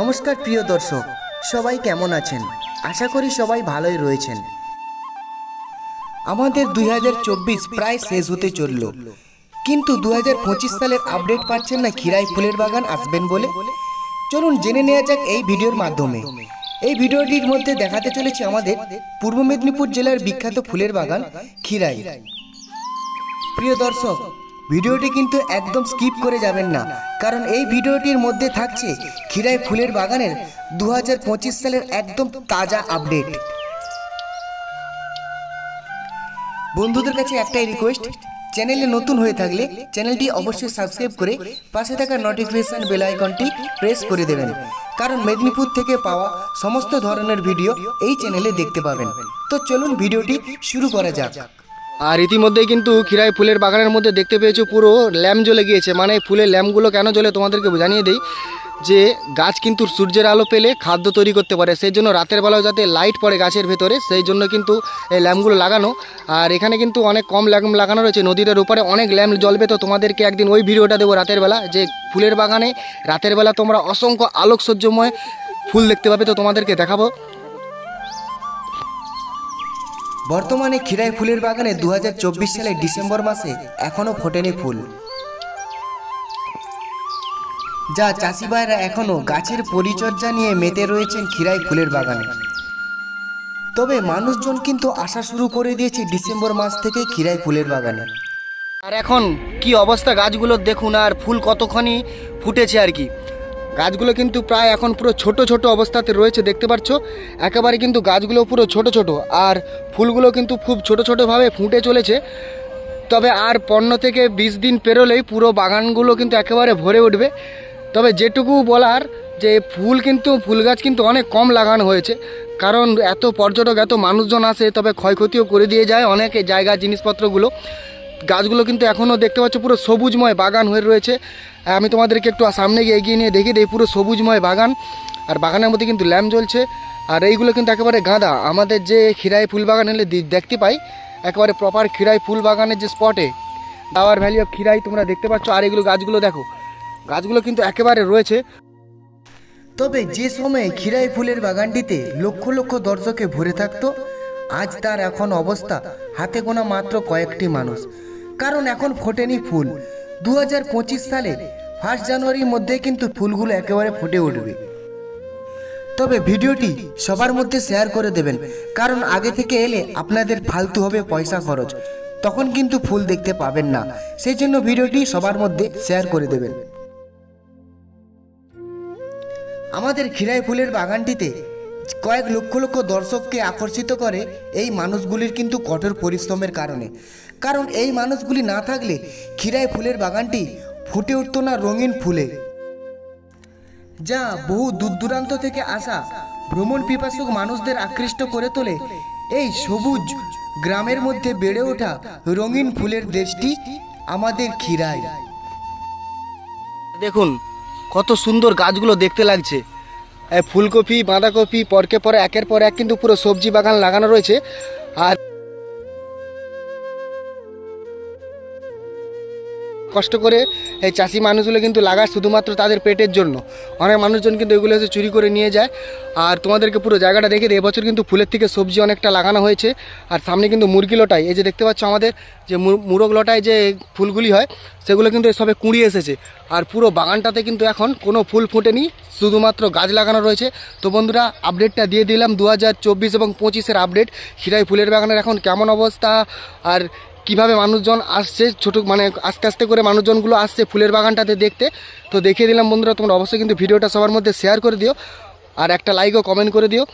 নমস্কার প্রিয় দর্শক, সবাই কেমন আছেন? আশা করি সবাই ভালোই রয়েছেন। আমাদের 2024 প্রায় শেষ হতে চলল, কিন্তু 2025 সালের আপডেট পাচ্ছেন না খিরাই ফুলের বাগান আসবেন বলে। চলুন জেনে নেওয়া যাক এই ভিডিওর মাধ্যমে। এই ভিডিওটির মধ্যে দেখাতে চলেছি আমাদের পূর্ব মেদিনীপুর জেলার বিখ্যাত ফুলের বাগান খিরাই। প্রিয় দর্শক, ভিডিওটি কিন্তু একদম স্কিপ করে যাবেন না, কারণ এই ভিডিওটির মধ্যে থাকছে খিরাই ফুলের বাগানের 2025 সালের একদম তাজা আপডেট। বন্ধুদের কাছে একটাই রিকোয়েস্ট, চ্যানেলে নতুন হয়ে থাকলে চ্যানেলটি অবশ্যই সাবস্ক্রাইব করে পাশে থাকা নোটিফিকেশন বেল আইকনটি প্রেস করে দেবেন, কারণ মেদিনীপুর থেকে পাওয়া সমস্ত ধরনের ভিডিও এই চ্যানেলে দেখতে পাবেন। তো চলুন ভিডিওটি শুরু করা যাক। আর ইতিমধ্যেই কিন্তু খিরাই ফুলের বাগানের মধ্যে দেখতে পেয়েছো পুরো ল্যাম্প জ্বলে গিয়েছে। মানে ফুলের ল্যাম্পগুলো কেন জ্বলে তোমাদেরকে জানিয়ে দিই, যে গাছ কিন্তু সূর্যের আলো পেলে খাদ্য তৈরি করতে পারে, সেই জন্য রাতের বেলাও যাতে লাইট পড়ে গাছের ভেতরে, সেই জন্য কিন্তু এই ল্যাম্পগুলো লাগানো। আর এখানে কিন্তু অনেক কম ল্যাম্প লাগানো রয়েছে, নদীটার উপরে অনেক ল্যাম্প জ্বলবে। তো তোমাদেরকে একদিন ওই ভিডিওটা দেবো রাতের বেলা, যে ফুলের বাগানে রাতের বেলা তোমরা অসংখ্য আলোকসজ্জময় ফুল দেখতে পাবে, তো তোমাদেরকে দেখাবো। বর্তমানে খিরাই ফুলের বাগানে 2024 সালের ডিসেম্বর মাসে এখনো ফোটেনি ফুল, যা চাষি ভাইরা এখনো গাছের পরিচর্যা নিয়ে মেতে রয়েছেন খিরাই ফুলের বাগানে। তবে মানুষজন কিন্তু আসা শুরু করে দিয়েছে ডিসেম্বর মাস থেকে খিরাই ফুলের বাগানে। আর এখন কি অবস্থা গাছগুলোর দেখুন, আর ফুল কতখানি ফুটেছে আর কি। গাছগুলো কিন্তু প্রায় এখন পুরো ছোট ছোট অবস্থাতে রয়েছে, দেখতে পাচ্ছ একেবারে কিন্তু গাছগুলো পুরো ছোট ছোট, আর ফুলগুলো কিন্তু খুব ছোট ছোটোভাবে ফুটে চলেছে। তবে আর 15 থেকে 20 দিন পেরোলেই পুরো বাগানগুলো কিন্তু একেবারে ভরে উঠবে। তবে যেটুকু বলার, যে ফুল গাছ কিন্তু অনেক কম লাগানো হয়েছে, কারণ এত পর্যটক এত মানুষজন আসে, তবে ক্ষয়ক্ষতিও করে দিয়ে যায় অনেক জায়গা জিনিসপত্রগুলো। গাছগুলো কিন্তু এখনও দেখতে পাচ্ছ পুরো সবুজময় বাগান হয়ে রয়েছে। আমি তোমাদেরকে একটু সামনে গিয়ে এগিয়ে নিয়ে দেখিয়ে দিই, পুরো সবুজময় বাগান, আর বাগানের মধ্যে কিন্তু ল্যাম্প জ্বলছে। আর এইগুলো কিন্তু একেবারে গাঁদা, আমাদের যে খিরাই ফুল বাগান হলে দেখতে পাই একেবারে প্রপার খিরাই ফুল বাগানের যে স্পটে, টাওয়ার ভ্যালি অফ খিরাই তোমরা দেখতে পাচ্ছ। আর এগুলো গাছগুলো দেখো, গাছগুলো কিন্তু একেবারে রয়েছে। তবে যে সময়ে খিরাই ফুলের বাগানটিতে লক্ষ লক্ষ দর্শকে ভরে থাকতো, আজ তার এখন অবস্থা হাতে গোনা মাত্র কয়েকটি মানুষ, কারণ এখন ফোটেনি ফুল। 2025 সালে 1 জানুয়ারির মধ্যে কিন্তু ফুলগুলো একেবারে ফুটে উঠবে। তবে ভিডিওটি সবার মধ্যে শেয়ার করে দেবেন, কারণ আগে থেকে এলে আপনাদের ফালতু হবে পয়সা খরচ, তখন কিন্তু ফুল দেখতে পাবেন না। সেই জন্য ভিডিওটি সবার মধ্যে শেয়ার করে দেবেন। আমাদের খিরাই ফুলের বাগানটিতে কয়েক লক্ষ লক্ষ দর্শককে আকর্ষিত করে এই মানুষগুলির কিন্তু কঠোর পরিশ্রমের কারণে, কারণ এই মানুষগুলি না থাকলে খিরাই ফুলের বাগানটি ফুটে উঠত না রঙিন ফুলে, যা বহু দূর দূরান্ত থেকে আসা ভ্রমণ পিপাসুক মানুষদের আকৃষ্ট করে তোলে এই সবুজ গ্রামের মধ্যে বেড়ে ওঠা রঙিন ফুলের দেশটি আমাদের খিরাই। দেখুন কত সুন্দর গাছগুলো দেখতে লাগছে। ফুলকপি, বাঁধাকপি, পরকে পরে একের পর এক কিন্তু পুরো সবজি বাগান লাগানো রয়েছে। আর কষ্ট করে এই চাষি মানুষগুলো কিন্তু লাগায় শুধুমাত্র তাদের পেটের জন্য। অনেক মানুষজন কিন্তু এগুলো এসে চুরি করে নিয়ে যায়। আর তোমাদেরকে পুরো জায়গাটা দেখে দিই, এবছর কিন্তু ফুলের থেকে সবজি অনেকটা লাগানো হয়েছে। আর সামনে কিন্তু মুরগি লটাই, এই যে দেখতে পাচ্ছ আমাদের যে মুরগ লটায় যে ফুলগুলি হয়, সেগুলো কিন্তু সবে কুঁড়ি এসেছে। আর পুরো বাগানটাতে কিন্তু এখন কোনো ফুল ফুটেনি, শুধুমাত্র গাছ লাগানো রয়েছে। তো বন্ধুরা, আপডেটটা দিয়ে দিলাম 2024 এবং 25-এর আপডেট। খিরাই ফুলের বাগানের এখন কেমন অবস্থা, আর কিভাবে মানুষজন আসছে, আস্তে আস্তে করে মানুষজনগুলো আসছে ফুলের বাগানটাতে দেখতে, তো দেখিয়ে দিলাম। বন্ধুরা, তোমরা অবশ্যই কিন্তু ভিডিওটা সবার মধ্যে শেয়ার করে দিও, আর একটা লাইক ও কমেন্ট করে দিও।